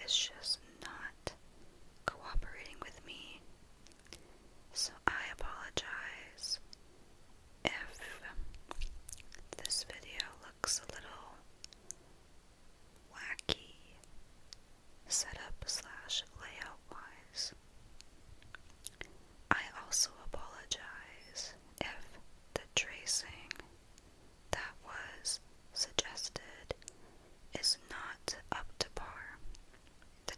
is just not cooperating with me. So I apologize if this video looks a little wacky setup slash layout wise. I also apologize if the tracing that was suggested is not up to par. The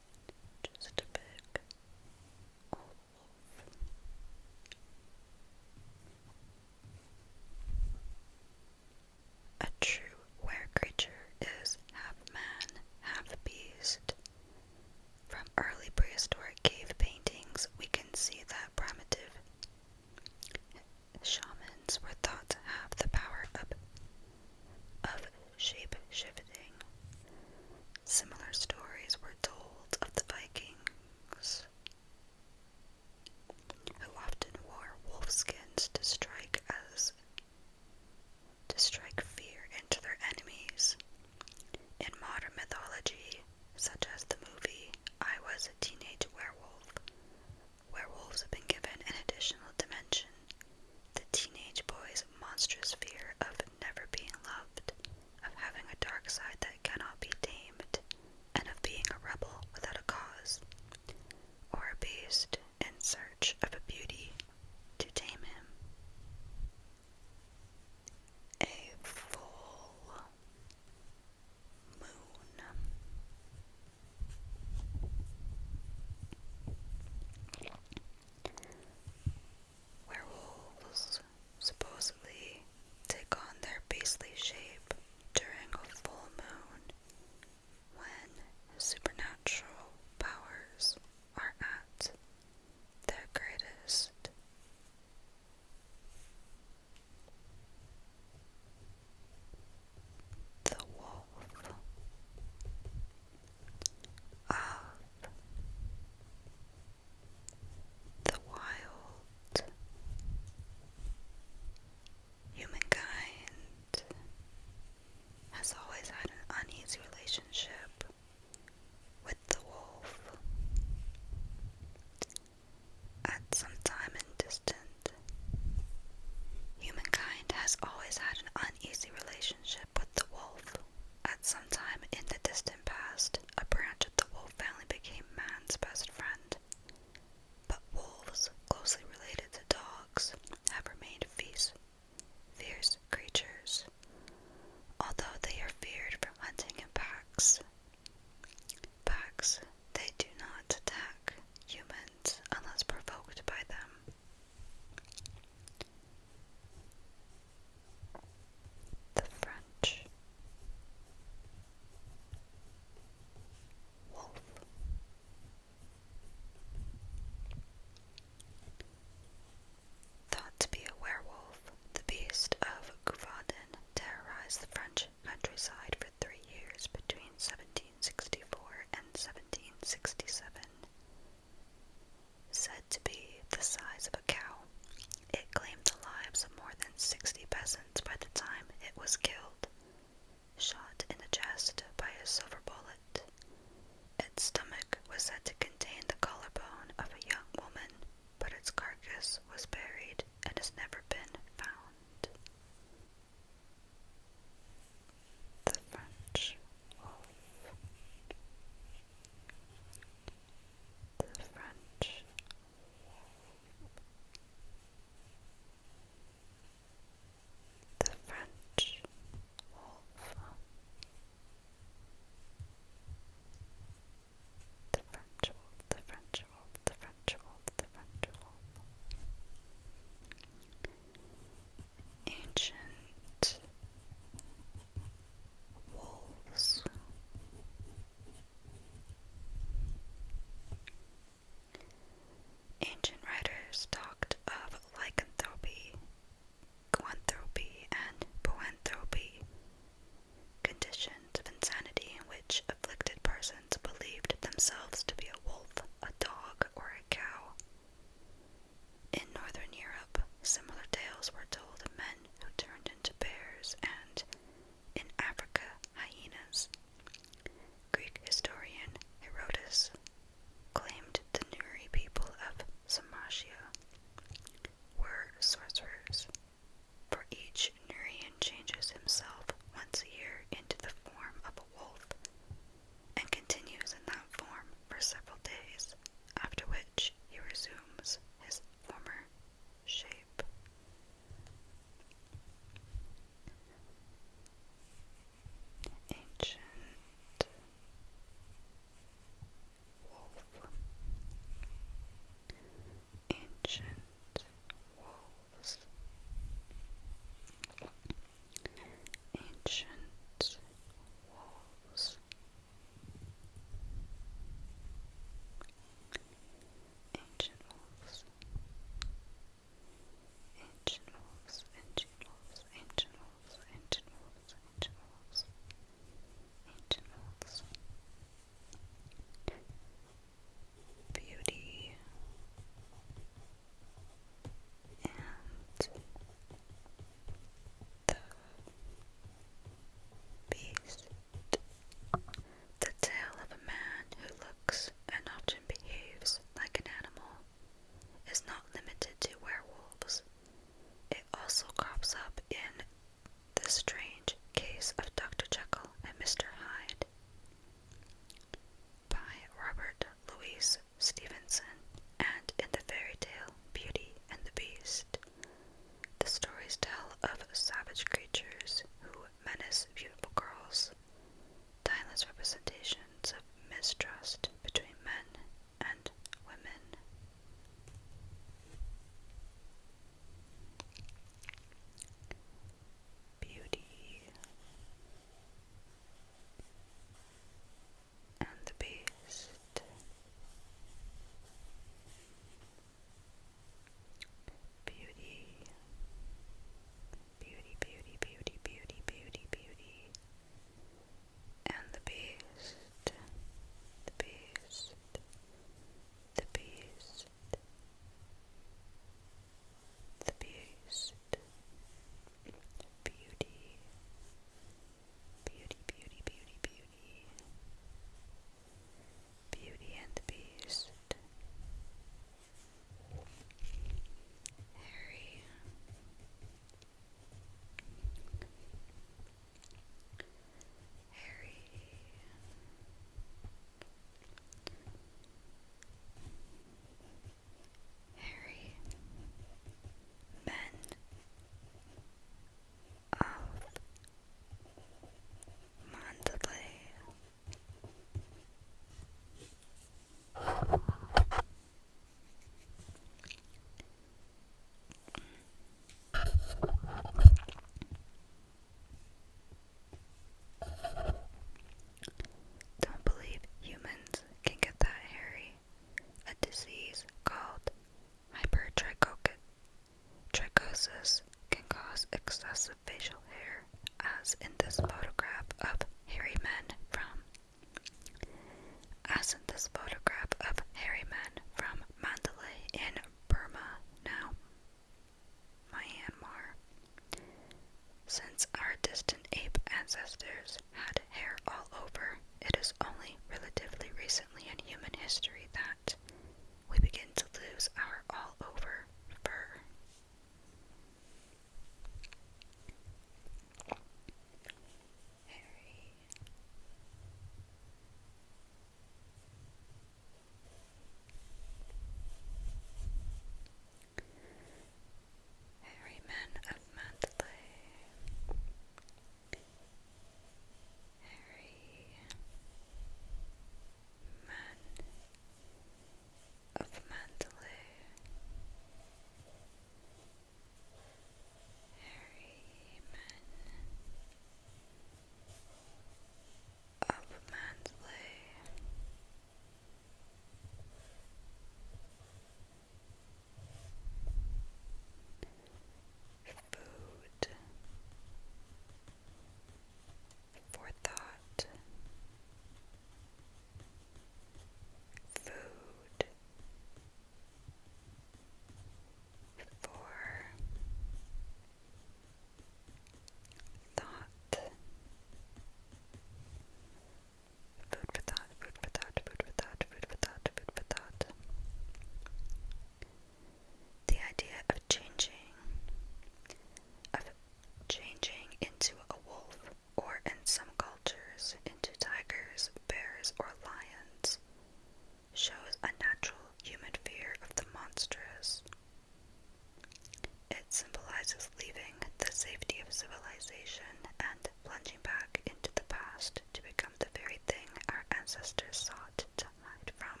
ancestors sought to hide from,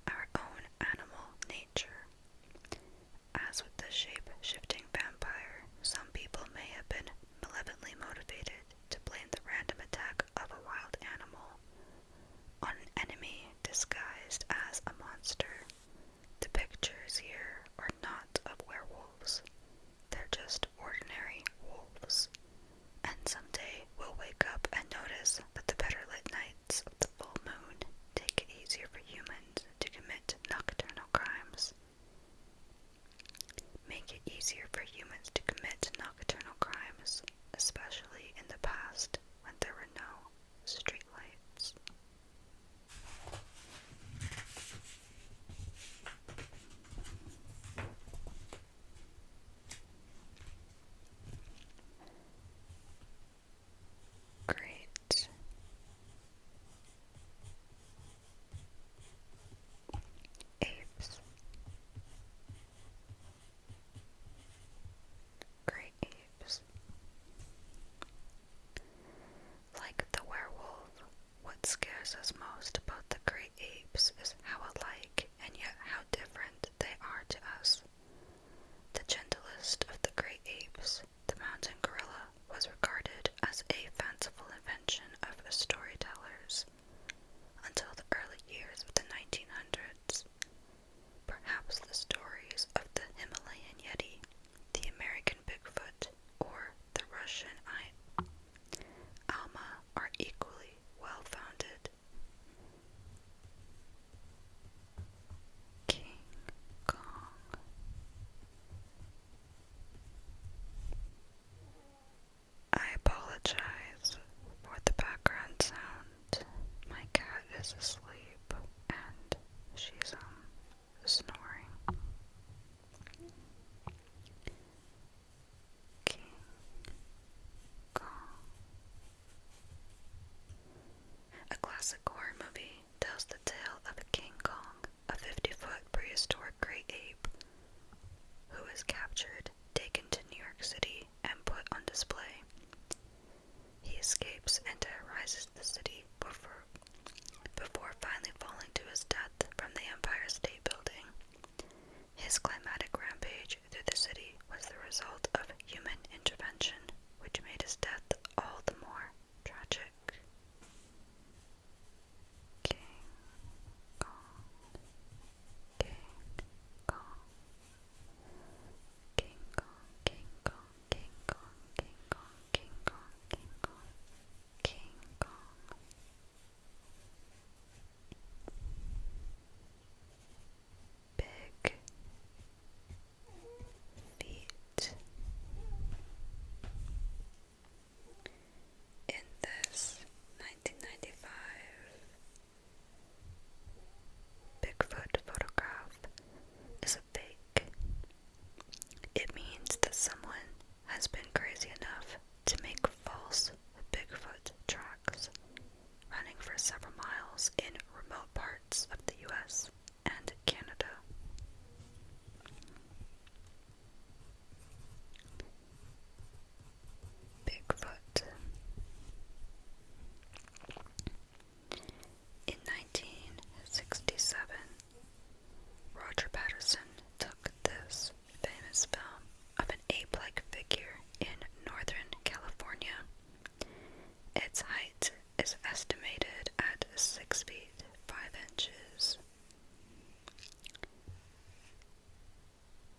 our own animal nature. As with the shape-shifting vampire, some people may have been malevolently motivated to blame the random attack of a wild animal on an enemy disguised as a monster. The pictures here are not of werewolves. They're just ordinary wolves. And someday we'll wake up and notice that the better lit nights of the full moon make it easier for humans to commit nocturnal crimes. Make it easier for humans to commit nocturnal crimes, especially in the past when there were no streetlights. Great. Apes. Great apes. Like the werewolf, what scares us most about the great apes is how alike and yet how different they are to us. The gentlest of the great apes, the mountain gorilla, was regarded as a fanciful invention of storytellers until the early years of the 1900s. Perhaps the stories of the Himalayan Yeti, the American Bigfoot, or the Russian Alma are equally well-founded. King Kong. I apologize for the background sound. My cat is asleep and she's snoring. King Kong. A classic horror movie tells the tale of a King Kong, a 50-foot prehistoric great ape, who is captured, taken to New York City, and put on display. He escapes and terrorizes the city before finally falling to his death from the Empire State Building. His climatic rampage through the city was the result of human intervention, which made his death all the more tragic. King Kong. King Kong. King Kong. King Kong. King Kong. King Kong. King Kong. King Kong. King Kong. Big feet. In this 1995 Bigfoot photograph is a fake. It means that someone has been crazy enough to make false Bigfoot tracks, running for several miles in remote parts of the US and Canada. Bigfoot. In 1967, Roger Patterson took this famous film of an ape-like figure in Northern California. Its height is estimated at 6 feet 5 inches.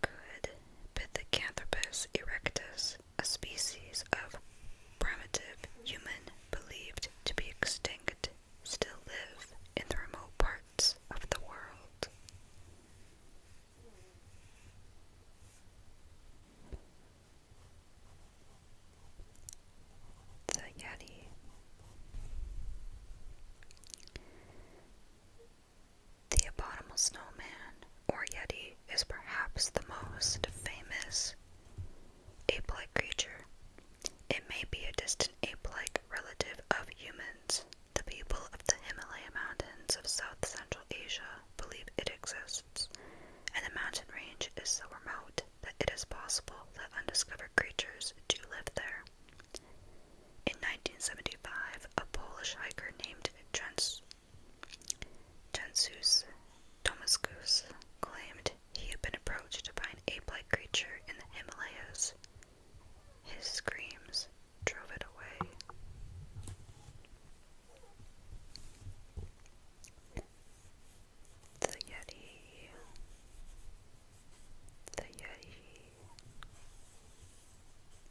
Could Pithecanthropus erectus, a species of primitive human believed to be extinct, still live in the remote parts of the world? The Yeti. The abominable snowman, or Yeti, is perhaps the most famous ape-like creature. It may be a distant ape-like relative of humans. The people of the Himalaya mountains of South Central Asia believe it exists, and the mountain range is so remote that it is possible that undiscovered creatures do live there. In 1975, a Polish hiker named Thomas Goose claimed he had been approached by an ape-like creature in the Himalayas. His screams drove it away. The Yeti. The Yeti.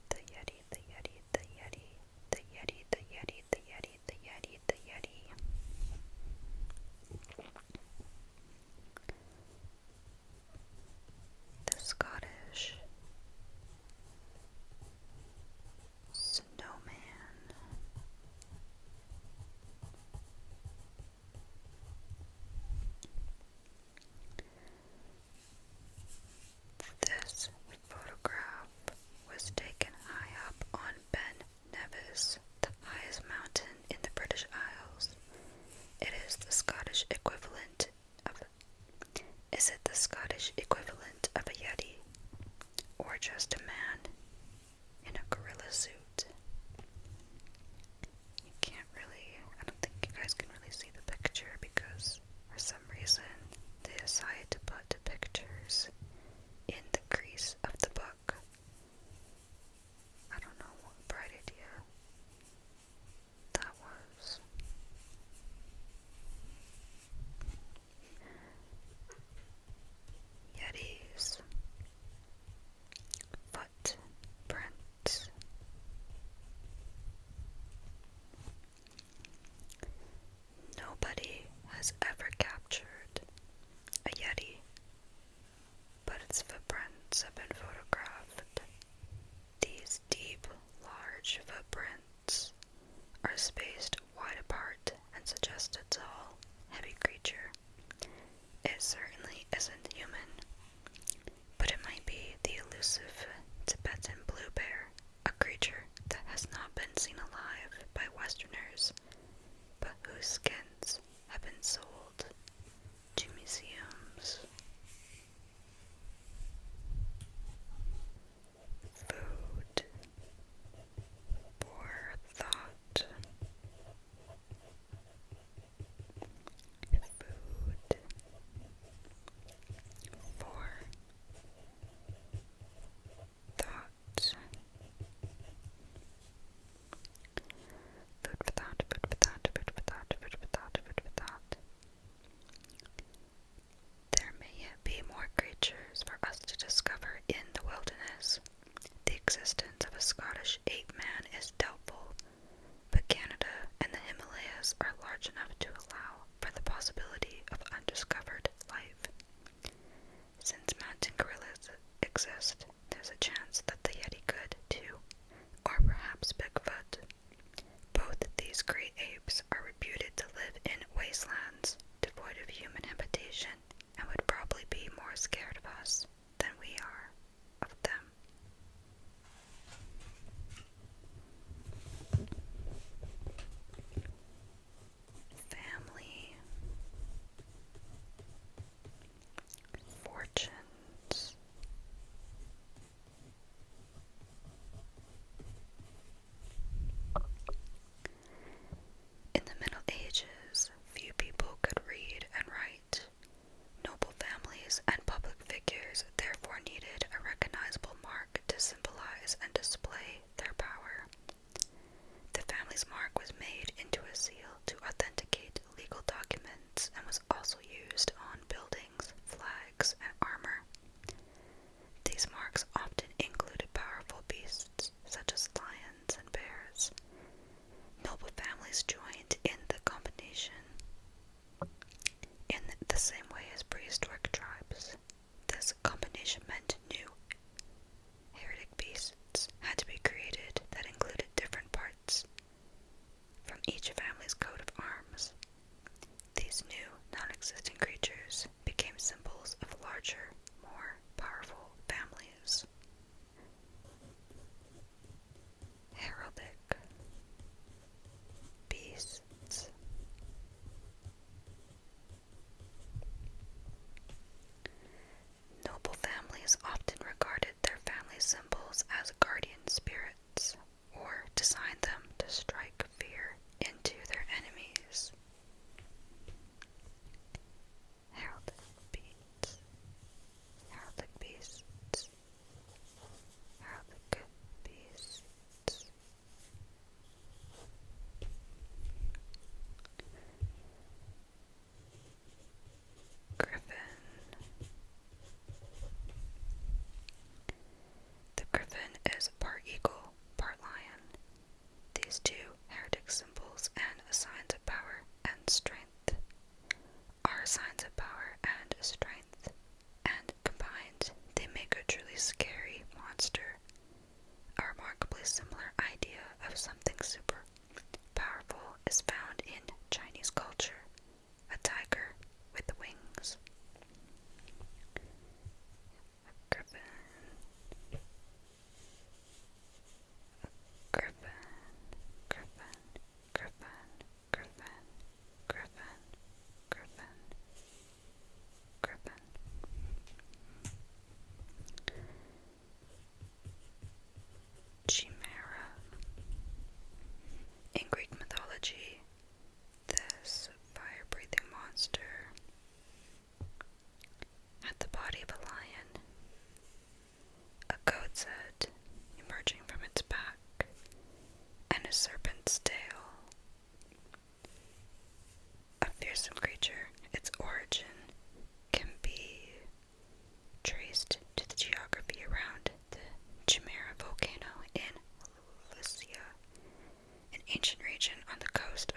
The Yeti, the Yeti, the Yeti. The Yeti, the Yeti, the Yeti, the Yeti, the Yeti.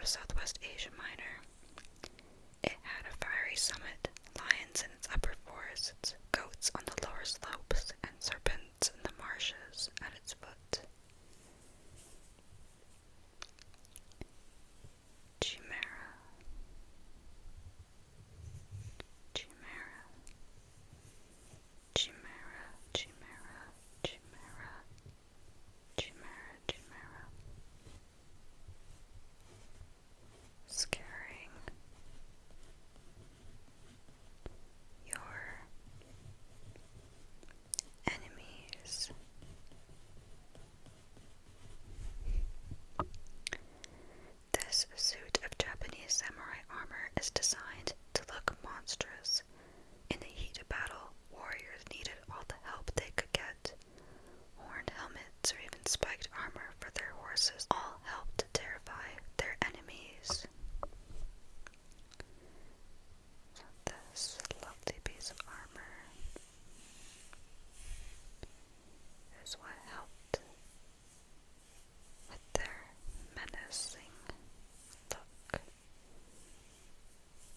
Southwest Asia Minor. It had a fiery summit, lions in its upper forests, goats on the lower slopes, and serpents in the marshes at its foot. Chimera, chimera, chimera, chimera, chimera, chimera, chimera. Scaring your enemies. This suit of Japanese samurai armor is designed to look monstrous. In the heat of battle, warriors needed all the help they could get. Horned helmets or even spiked armor for their horses all helped to terrify their enemies. So this lovely piece of armor is what helped with their menacing look.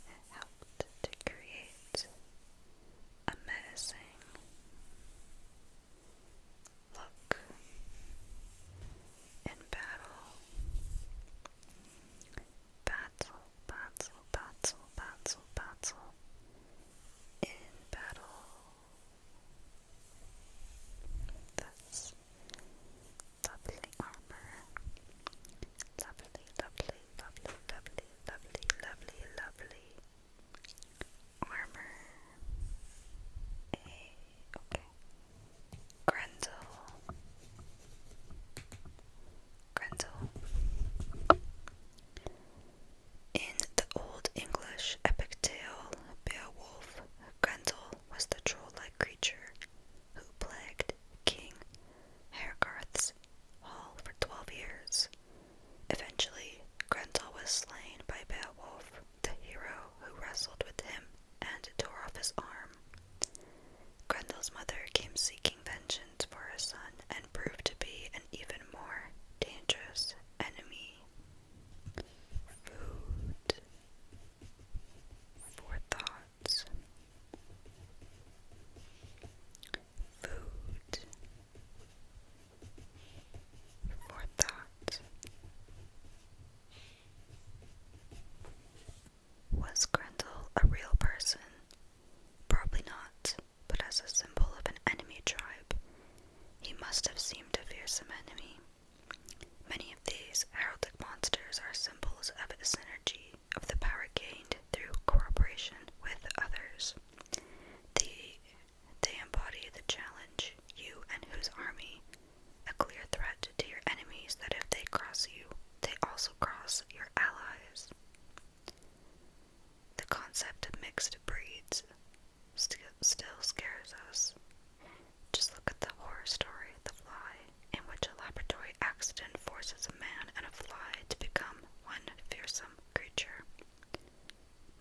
It helped to create a menacing look in battle. Battle, battle, battle, battle, battle. In battle. This lovely armor. Lovely, lovely, lovely, lovely, lovely, lovely, lovely armor. Okay. Grendel. Grendel. In the Old English epic tale Beowulf, Grendel was the troll-like creature who plagued King Hergarth's hall for 12 years. Eventually, Grendel was slain by Beowulf, the hero who wrestled with him and tore off his arm. Grendel's mother came seeking vengeance for her son and proved to be an even more dangerous enemy. Food for thoughts. Food for thought. Was Grendel a real person? Probably not, but as a symbol of an enemy tribe, he must have seemed a fearsome enemy. Many of these heraldic monsters are symbols of a synergy, of the power gained through cooperation with others. They embody the challenge, you and whose army, a clear threat to your enemies that if they cross you, they also cross your allies. The concept of mixed breeds still scares us. Just look at the horror story, The Fly, in which a laboratory accident forces a man and a fly to become one fearsome creature.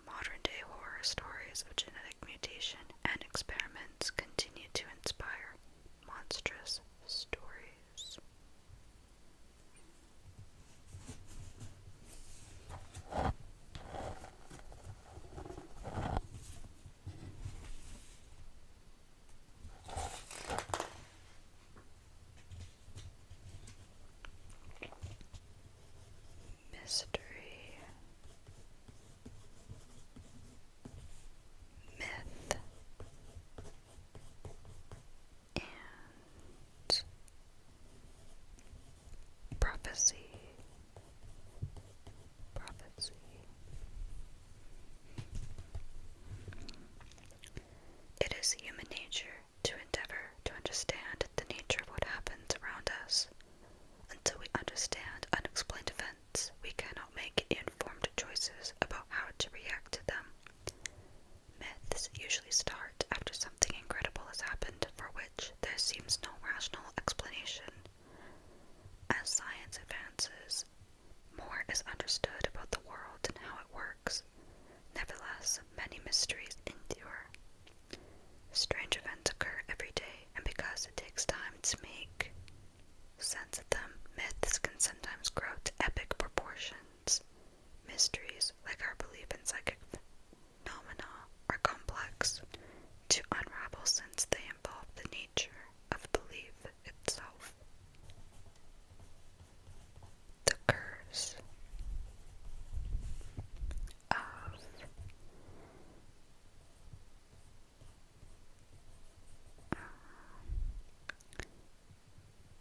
Modern-day horror stories of genetic mutation and experiments continue to inspire monstrous stories. Mystery, myth, and prophecy. Prophecy. It is human nature to endeavor to understand the nature of what happens around us. Until we understand unexplained events, we cannot make informed choices about how to react to them. Myths usually start after something incredible has happened for which there seems no rational explanation. As science advances, more is understood about the world and how it works. Nevertheless, many mysteries endure. Strange events occur every day, and because it takes time to make sense of them, myths can sometimes grow to epic proportions. mysteries, like our belief in psychic phenomena, are complex to unravel since they involve the nature of belief itself. The curse of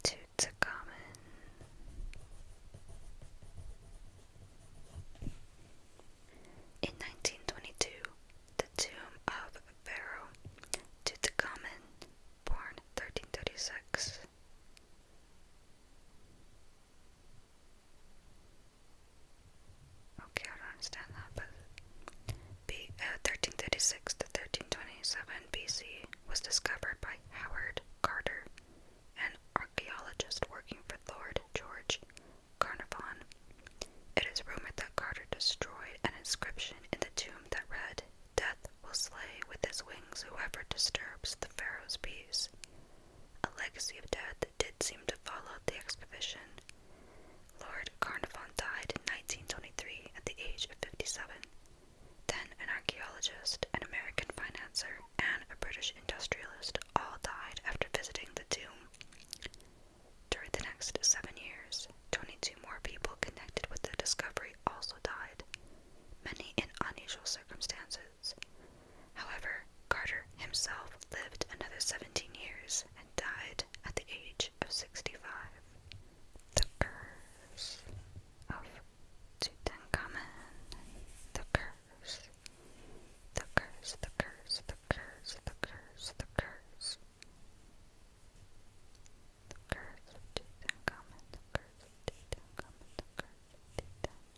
Tutankhamun. In 1922, the tomb of Pharaoh Tutankhamun, born 1336. Okay, I don't understand that, but 1336 to 1327 BC was discovered by Howard Carter, an archaeologist working for Lord George Carnarvon. It is rumored that Carter destroyed an inscription in the tomb that read, "Death will slay with his wings whoever disturbs the pharaoh's peace." A legacy of death did seem to follow the excavation. Lord Carnarvon died in 1923 at the age of 57. Then an archaeologist, an American financier, and a British industrialist all died after visiting the tomb. During the next 7 years, 22 more people connected with the discovery also died, many in unusual circumstances. However, Carter himself lived another 17 years and died at the age of 65. The curse of Tutankhamun. The curse. The curse, the curse, the curse, the curse, the curse. The curse of Tutankhamun, the curse of Tutankhamun, the curse of Tutankhamun.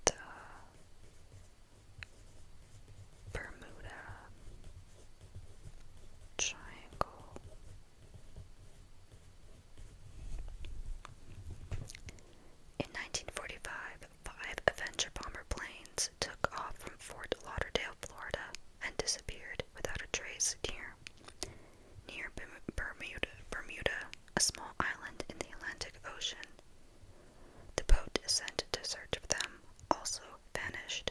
The Bermuda Triangle. In 1945, 5 Avenger bomber planes took off from Fort Lauderdale, Florida, and disappeared without a trace near Bermuda, a small island in the Atlantic Ocean. The boat sent to search for them also vanished.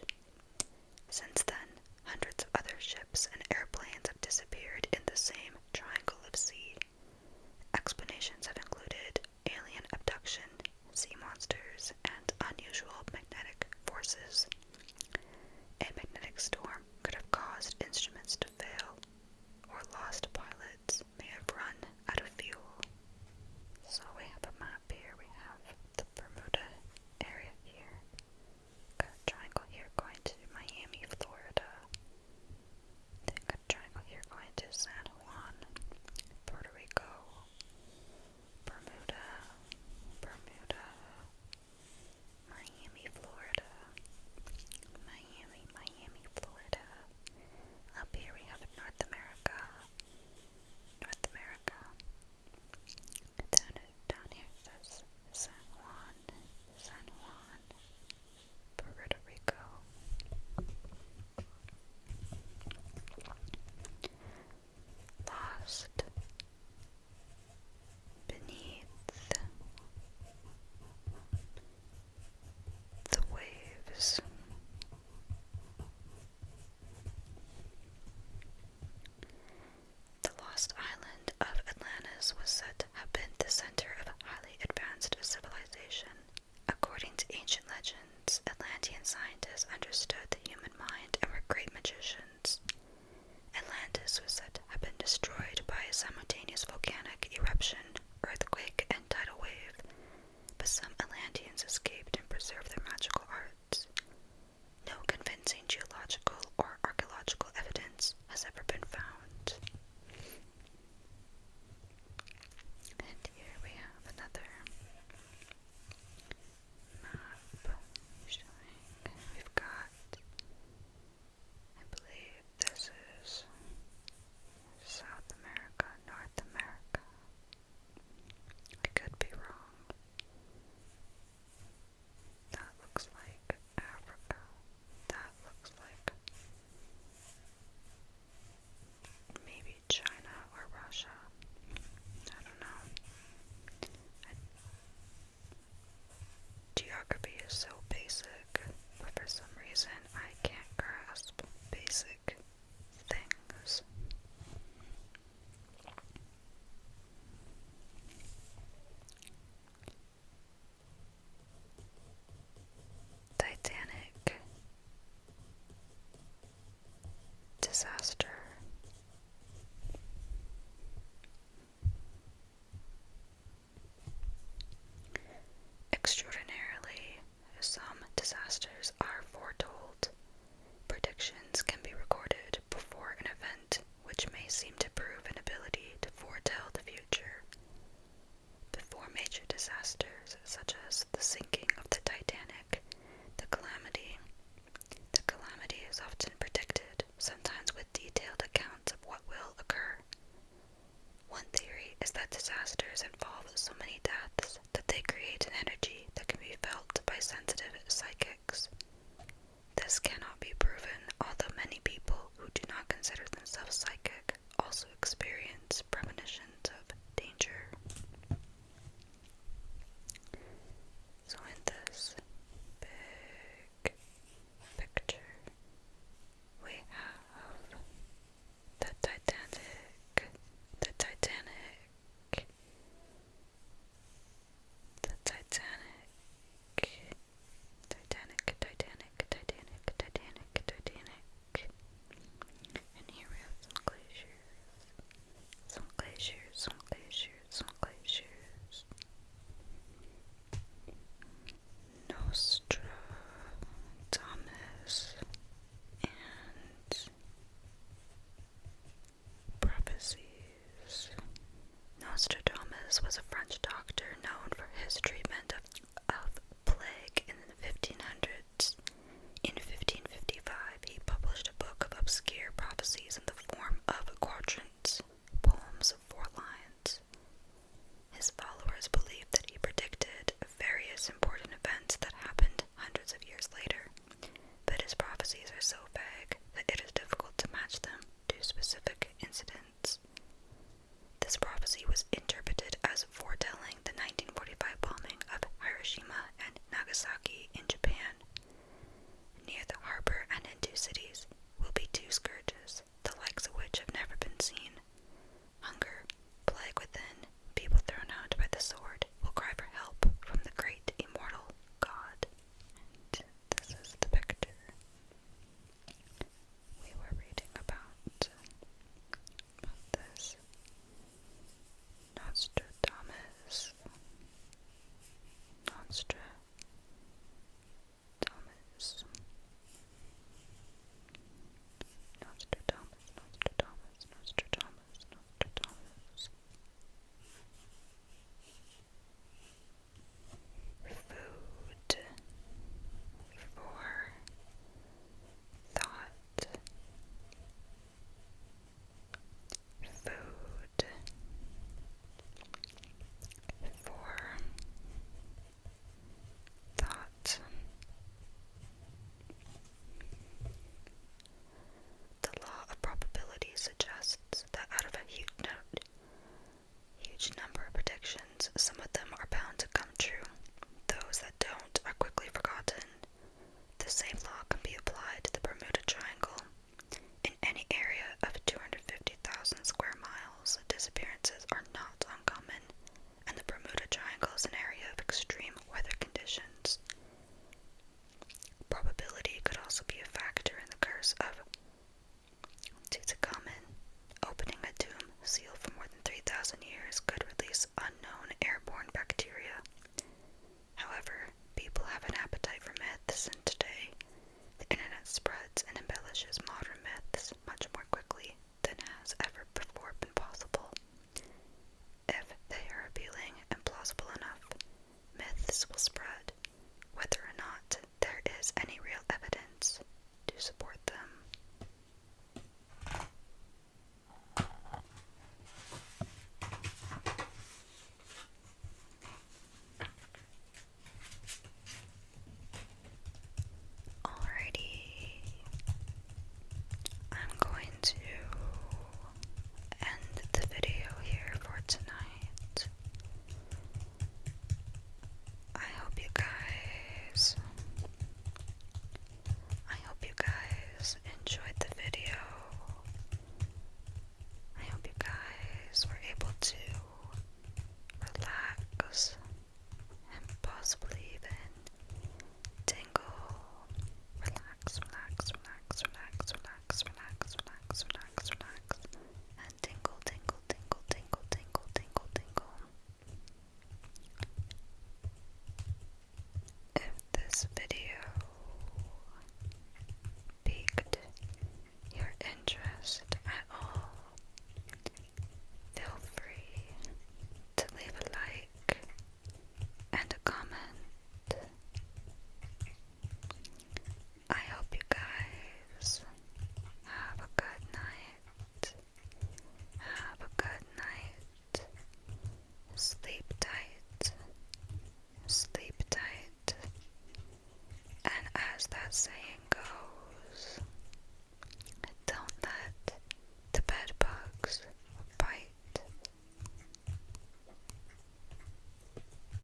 Since then, hundreds of other ships and airplanes have disappeared in the same triangle of sea. Explanations have included alien abduction, sea monsters, and unusual magnetic forces. A magnetic storm could have caused instruments to fail, or lost pilots may have run out of fuel. So we have a map here. We have the Bermuda area here. Got a triangle here going to Miami, Florida. Then got a triangle here going to San Juan, Puerto Rico, Bermuda, Miami, Florida, Miami, Florida. Up here we have North America. Down here it says San Juan, Puerto Rico. Lost beneath the waves. The lost island of Atlantis was said to have been the center of a highly advanced civilization. According to ancient legends, Atlantean scientists understood the human mind and were great magicians. Atlantis was said to have been destroyed by a simultaneous volcanic eruption, earthquake, and tidal wave, but some Atlanteans escaped and preserved their magical arts. No convincing geological or archaeological evidence has ever been found. And here we have another map showing we've got, I believe this is South America, North America. I could be wrong. That looks like Africa. That looks like is that disasters involve so many deaths that they create an energy that can be felt by sensitive psychics. This cannot be proven, although many people who do not consider